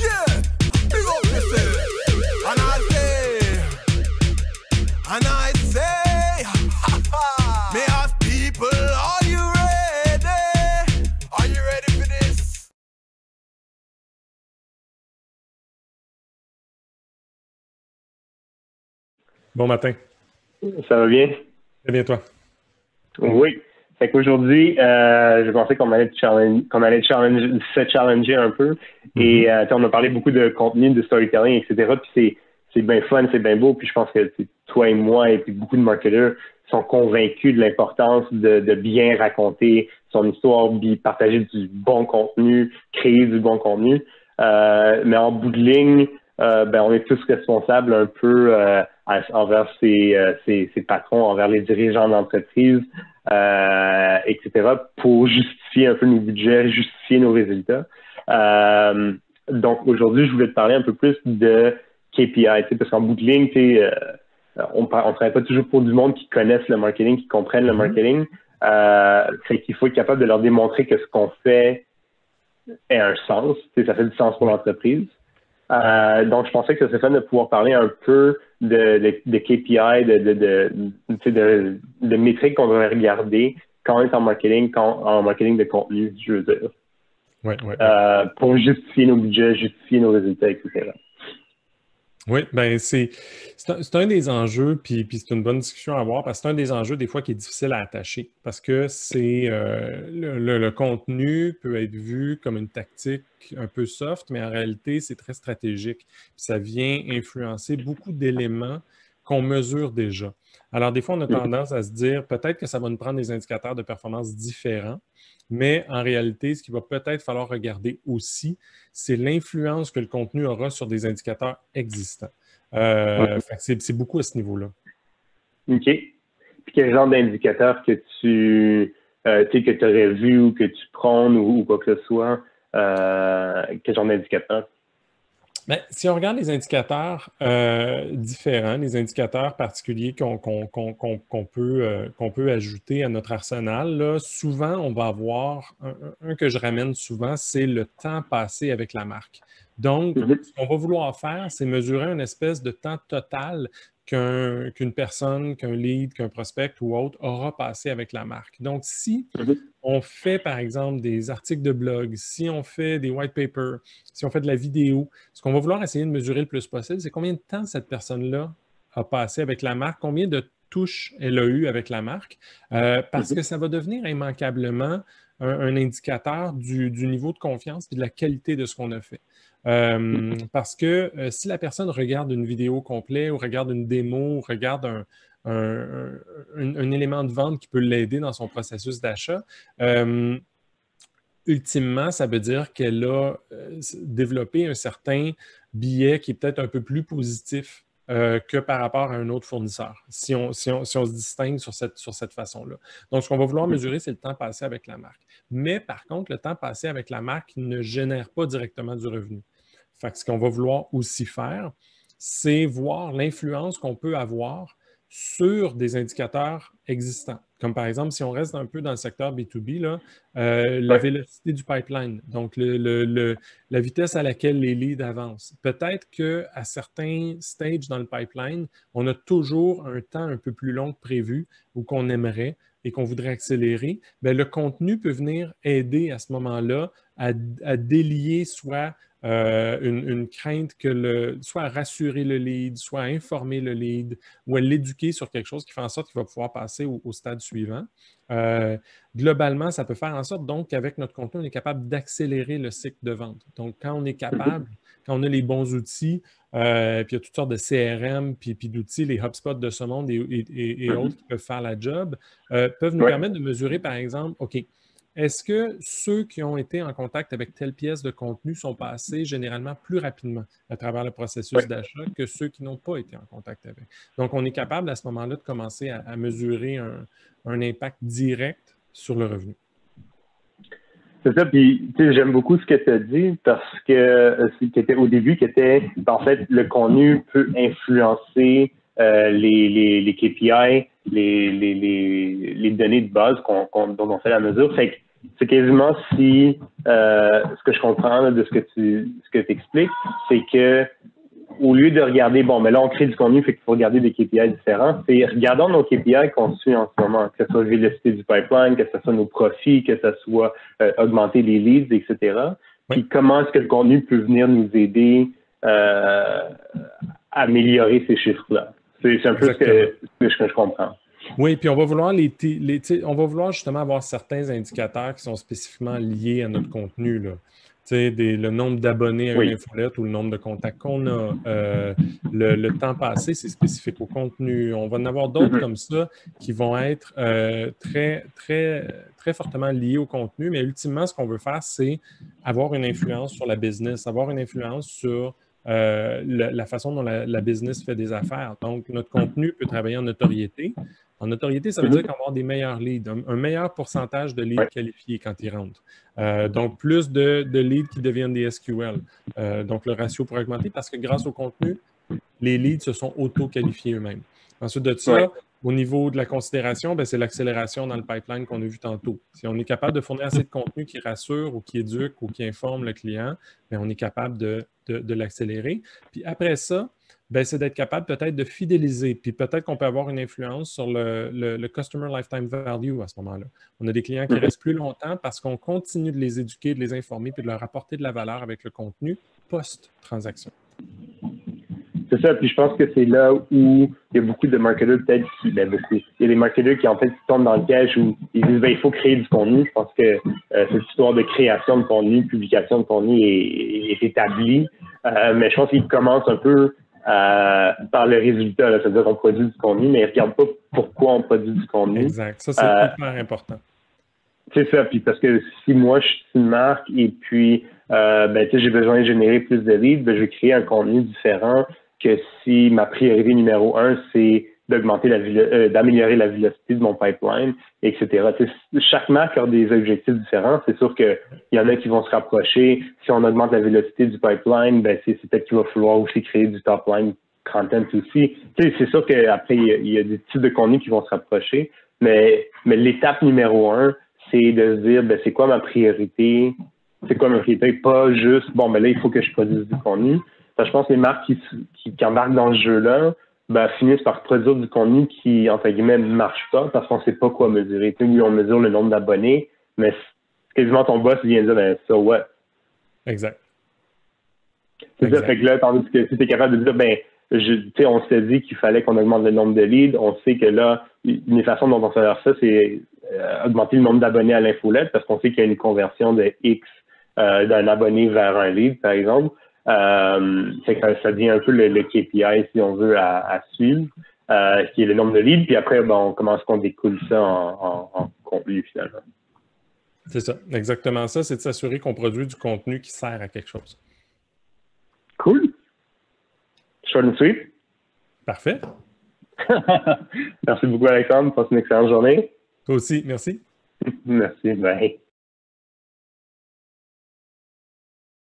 Yeah, big up yourself. And I say, may I ask people, are you ready? Are you ready for this? Bon matin. Ça va bien? Très bien, toi? Oui. Fait qu'aujourd'hui, je pensais qu'on allait, se challenger un peu. Et on a parlé beaucoup de contenu, de storytelling, etc. Puis c'est bien fun, c'est bien beau. Puis je pense que toi et moi et puis beaucoup de marketeurs sont convaincus de l'importance de bien raconter son histoire, partager du bon contenu, créer du bon contenu. Mais en bout de ligne, on est tous responsables un peu envers ses patrons, envers les dirigeants d'entreprise, etc., pour justifier un peu nos budgets, justifier nos résultats. Donc, aujourd'hui, je voulais te parler un peu plus de KPI, parce qu'en bout de ligne, on travaille pas toujours pour du monde qui connaissent le marketing, qui comprennent le marketing. Fait qu'il faut être capable de leur démontrer que ce qu'on fait a un sens, ça fait du sens pour l'entreprise. Donc, je pensais que ce serait fun de pouvoir parler un peu de KPI, de métriques qu'on devrait regarder quand on est en marketing de contenu, je veux dire. Oui. Pour justifier nos budgets, justifier nos résultats, etc. Oui, bien, c'est un des enjeux, puis c'est une bonne discussion à avoir, parce que c'est un des enjeux des fois qui est difficile à attacher, parce que c'est le contenu peut être vu comme une tactique un peu soft, mais en réalité, c'est très stratégique. Puis ça vient influencer beaucoup d'éléments qu'on mesure déjà. Alors, des fois, on a tendance à se dire peut-être que ça va nous prendre des indicateurs de performance différents, mais en réalité, ce qu'il va peut-être falloir regarder aussi, c'est l'influence que le contenu aura sur des indicateurs existants. C'est beaucoup à ce niveau-là. OK. Puis quel genre d'indicateur que tu aurais vu ou que tu prônes ou quoi que ce soit? Quel genre d'indicateur? Bien, si on regarde les indicateurs différents, les indicateurs particuliers qu'on peut ajouter à notre arsenal, là, souvent, on va avoir un que je ramène souvent, c'est le temps passé avec la marque. Donc, ce qu'on va vouloir faire, c'est mesurer une espèce de temps total qu'une personne, qu'un lead, qu'un prospect ou autre aura passé avec la marque. Donc, si on fait, par exemple, des articles de blog, si on fait des white papers, si on fait de la vidéo, ce qu'on va vouloir essayer de mesurer le plus possible, c'est combien de temps cette personne-là a passé avec la marque, combien de touches elle a eu avec la marque, parce que ça va devenir immanquablement un indicateur du niveau de confiance et de la qualité de ce qu'on a fait. Parce que si la personne regarde une vidéo complète ou regarde une démo ou regarde un élément de vente qui peut l'aider dans son processus d'achat, ultimement, ça veut dire qu'elle a développé un certain biais qui est peut-être un peu plus positif que par rapport à un autre fournisseur, si on se distingue sur cette façon-là. Donc, ce qu'on va vouloir mesurer, c'est le temps passé avec la marque. Mais par contre, le temps passé avec la marque ne génère pas directement du revenu. Fait que ce qu'on va vouloir aussi faire, c'est voir l'influence qu'on peut avoir sur des indicateurs existants. Comme par exemple, si on reste un peu dans le secteur B2B, là, la vélocité du pipeline, donc la vitesse à laquelle les leads avancent. Peut-être qu'à certains stages dans le pipeline, on a toujours un temps un peu plus long que prévu ou qu'on aimerait et qu'on voudrait accélérer. Bien, le contenu peut venir aider à ce moment-là à délier soit une crainte soit à rassurer le lead, soit à informer le lead ou à l'éduquer sur quelque chose qui fait en sorte qu'il va pouvoir passer au stade suivant. Globalement, ça peut faire en sorte donc qu'avec notre contenu, on est capable d'accélérer le cycle de vente. Donc, quand on est capable, quand on a les bons outils, puis il y a toutes sortes de CRM, puis d'outils, les HubSpot de ce monde et autres qui peuvent faire la job, peuvent nous permettre de mesurer, par exemple, OK, est-ce que ceux qui ont été en contact avec telle pièce de contenu sont passés généralement plus rapidement à travers le processus d'achat que ceux qui n'ont pas été en contact avec? Donc, on est capable à ce moment-là de commencer à mesurer un impact direct sur le revenu. C'est ça, puis j'aime beaucoup ce que tu as dit parce que au début, en fait, le contenu peut influencer les KPI, les données de base dont on fait la mesure. Fait que c'est quasiment si ce que je comprends là, de ce que tu expliques, c'est que au lieu de regarder, bon, mais là, on crée du contenu, fait qu'il faut regarder des KPI différents. C'est regardons nos KPI qu'on suit en ce moment, que ce soit la vélocité du pipeline, que ce soit nos profits, que ce soit augmenter les leads, etc. Oui. Puis comment est-ce que le contenu peut venir nous aider à améliorer ces chiffres-là. C'est un peu ce que je comprends. Oui, puis on va vouloir on va vouloir justement avoir certains indicateurs qui sont spécifiquement liés à notre contenu, là. Le nombre d'abonnés à une infolette ou le nombre de contacts qu'on a, le temps passé, c'est spécifique au contenu. On va en avoir d'autres comme ça qui vont être très, très, très fortement liés au contenu, mais ultimement, ce qu'on veut faire, c'est avoir une influence sur la business, avoir une influence sur la façon dont la business fait des affaires. Donc, notre contenu peut travailler en notoriété. En notoriété, ça veut dire qu'on va avoir des meilleurs leads, un meilleur pourcentage de leads qualifiés quand ils rentrent. Donc, plus de leads qui deviennent des SQL. Donc, le ratio pourrait augmenter parce que grâce au contenu, les leads se sont auto-qualifiés eux-mêmes. Ensuite de ça, au niveau de la considération, c'est l'accélération dans le pipeline qu'on a vu tantôt. Si on est capable de fournir assez de contenu qui rassure ou qui éduque ou qui informe le client, on est capable de l'accélérer. Puis après ça, c'est d'être capable peut-être de fidéliser. Puis peut-être qu'on peut avoir une influence sur le Customer Lifetime Value à ce moment-là. On a des clients qui restent plus longtemps parce qu'on continue de les éduquer, de les informer, puis de leur apporter de la valeur avec le contenu post-transaction. C'est ça, puis je pense que c'est là où il y a beaucoup de marketeurs peut-être qui, il y a des marketeurs qui en fait tombent dans le piège où ils disent il faut créer du contenu. Je pense que cette histoire de création de contenu, publication de contenu est établie, mais je pense qu'ils commencent un peu par le résultat, c'est-à-dire qu'on produit du contenu, mais ils ne regardent pas pourquoi on produit du contenu. Exact, ça c'est hyper important. C'est ça, puis parce que si moi je suis une marque et puis j'ai besoin de générer plus de leads, je vais créer un contenu différent que si ma priorité numéro 1, c'est d'améliorer la vélocité de mon pipeline, etc. Chaque marque a des objectifs différents. C'est sûr qu'il y en a qui vont se rapprocher. Si on augmente la vélocité du pipeline, c'est peut-être qu'il va falloir aussi créer du top-line content aussi. C'est sûr qu'après, il y a des types de contenus qui vont se rapprocher, mais l'étape numéro 1, c'est de se dire, c'est quoi ma priorité? C'est quoi ma priorité? Pas juste, là, il faut que je produise du contenu. Je pense que les marques qui embarquent dans ce jeu-là, finissent par produire du contenu qui, entre guillemets, ne marche pas parce qu'on ne sait pas quoi mesurer. Oui, on mesure le nombre d'abonnés, mais quasiment ton boss vient dire, so what? Exact. C'est ça, fait que là, tandis que si tu es capable de dire, on s'est dit qu'il fallait qu'on augmente le nombre de leads, on sait que là, une des façons dont on fait ça, c'est augmenter le nombre d'abonnés à l'infolette parce qu'on sait qu'il y a une conversion de X d'un abonné vers un lead, par exemple. C'est que ça devient un peu le KPI, si on veut, à suivre, qui est le nombre de leads. Puis après, on commence qu'on découle ça en contenu, finalement. C'est ça, exactement ça. C'est de s'assurer qu'on produit du contenu qui sert à quelque chose. Cool. Short and sweet. Parfait. Merci beaucoup, Alexandre. Passe une excellente journée. Toi aussi, merci. Merci, bye.